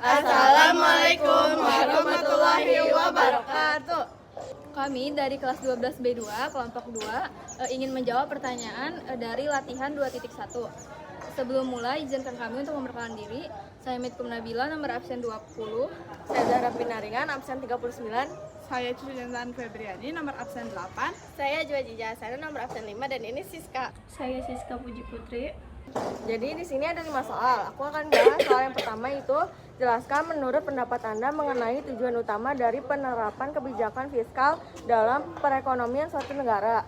Assalamualaikum warahmatullahi wabarakatuh. Kami dari kelas 12B2, kelompok 2, ingin menjawab pertanyaan dari latihan 2.1. Sebelum mulai, izinkan kami untuk memperkenalkan diri. Saya Mitkum Nabila, nomor absen 20. Saya Zahra Pinaringan, absen 39. Saya Cucian Febriani, nomor absen 8. Saya Juwajija Asana, nomor absen 5, dan ini Siska. Saya Siska Puji Putri. Jadi di sini ada 5 soal. Aku akan bahas soal yang pertama, itu jelaskan menurut pendapat Anda mengenai tujuan utama dari penerapan kebijakan fiskal dalam perekonomian suatu negara.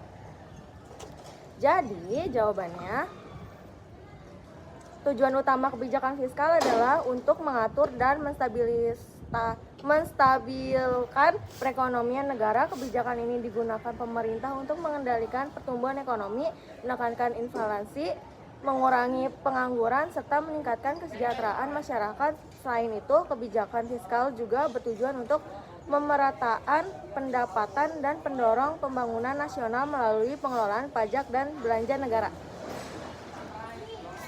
Jadi jawabannya, tujuan utama kebijakan fiskal adalah untuk mengatur dan menstabilkan perekonomian negara. Kebijakan ini digunakan pemerintah untuk mengendalikan pertumbuhan ekonomi, menekankan inflasi, mengurangi pengangguran, serta meningkatkan kesejahteraan masyarakat. Selain itu, kebijakan fiskal juga bertujuan untuk pemerataan pendapatan dan pendorong pembangunan nasional melalui pengelolaan pajak dan belanja negara.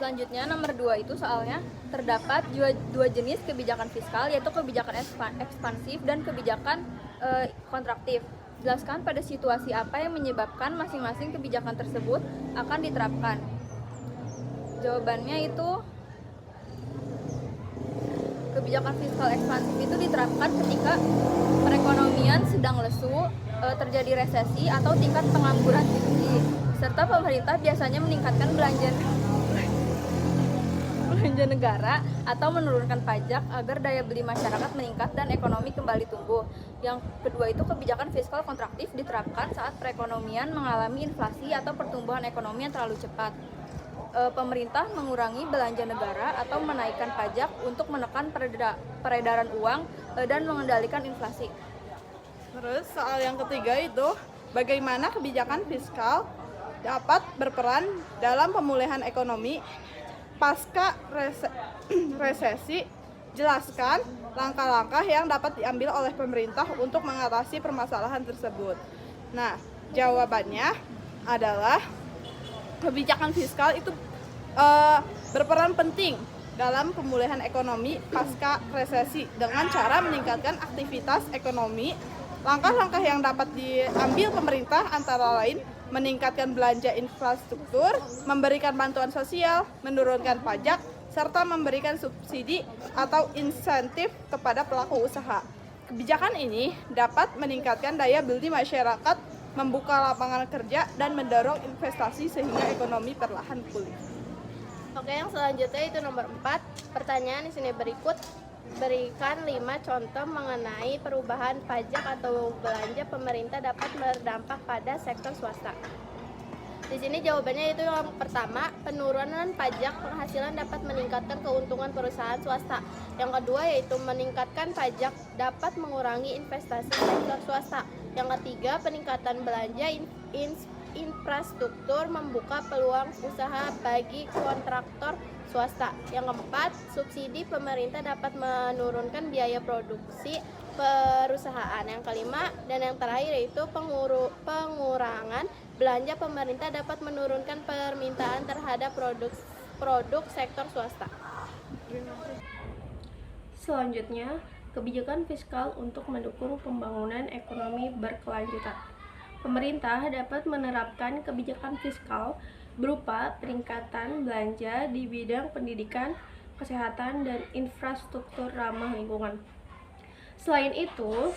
Selanjutnya, nomor 2 itu soalnya terdapat dua jenis kebijakan fiskal, yaitu kebijakan ekspansif dan kebijakan kontraktif. Jelaskan pada situasi apa yang menyebabkan masing-masing kebijakan tersebut akan diterapkan. Jawabannya itu, kebijakan fiskal ekspansif itu diterapkan ketika perekonomian sedang lesu, terjadi resesi atau tingkat pengangguran tinggi, serta pemerintah biasanya meningkatkan belanja negara atau menurunkan pajak agar daya beli masyarakat meningkat dan ekonomi kembali tumbuh. Yang kedua itu kebijakan fiskal kontraktif diterapkan saat perekonomian mengalami inflasi atau pertumbuhan ekonomi yang terlalu cepat. Pemerintah mengurangi belanja negara atau menaikkan pajak untuk menekan peredaran uang dan mengendalikan inflasi. Terus soal yang ketiga itu, bagaimana kebijakan fiskal dapat berperan dalam pemulihan ekonomi pasca resesi. Jelaskan langkah-langkah yang dapat diambil oleh pemerintah untuk mengatasi permasalahan tersebut. Nah, jawabannya adalah kebijakan fiskal itu berperan penting dalam pemulihan ekonomi pasca resesi dengan cara meningkatkan aktivitas ekonomi. Langkah-langkah yang dapat diambil pemerintah antara lain meningkatkan belanja infrastruktur, memberikan bantuan sosial, menurunkan pajak, serta memberikan subsidi atau insentif kepada pelaku usaha. Kebijakan ini dapat meningkatkan daya beli masyarakat, membuka lapangan kerja, dan mendorong investasi sehingga ekonomi perlahan pulih. Oke, yang selanjutnya itu nomor 4. Pertanyaan di sini berikut. Berikan 5 contoh mengenai perubahan pajak atau belanja pemerintah dapat berdampak pada sektor swasta. Di sini jawabannya itu yang pertama, penurunan pajak penghasilan dapat meningkatkan keuntungan perusahaan swasta. Yang kedua yaitu meningkatkan pajak dapat mengurangi investasi sektor swasta. Yang ketiga, peningkatan belanja infrastruktur membuka peluang usaha bagi kontraktor swasta. Yang keempat, subsidi pemerintah dapat menurunkan biaya produksi perusahaan. Yang kelima dan yang terakhir yaitu pengurangan belanja pemerintah dapat menurunkan permintaan terhadap produk sektor swasta. Selanjutnya, kebijakan fiskal untuk mendukung pembangunan ekonomi berkelanjutan. Pemerintah dapat menerapkan kebijakan fiskal berupa peningkatan belanja di bidang pendidikan, kesehatan, dan infrastruktur ramah lingkungan. Selain itu,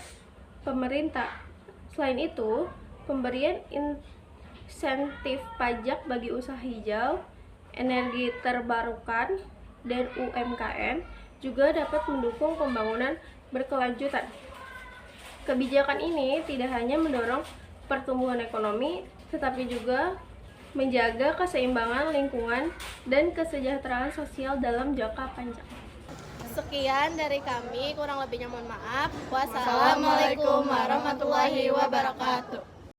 pemberian insentif pajak bagi usaha hijau, energi terbarukan, dan UMKM juga dapat mendukung pembangunan berkelanjutan. Kebijakan ini tidak hanya mendorong pertumbuhan ekonomi, tetapi juga menjaga keseimbangan lingkungan dan kesejahteraan sosial dalam jangka panjang. Sekian dari kami, kurang lebihnya mohon maaf. Wassalamualaikum warahmatullahi wabarakatuh.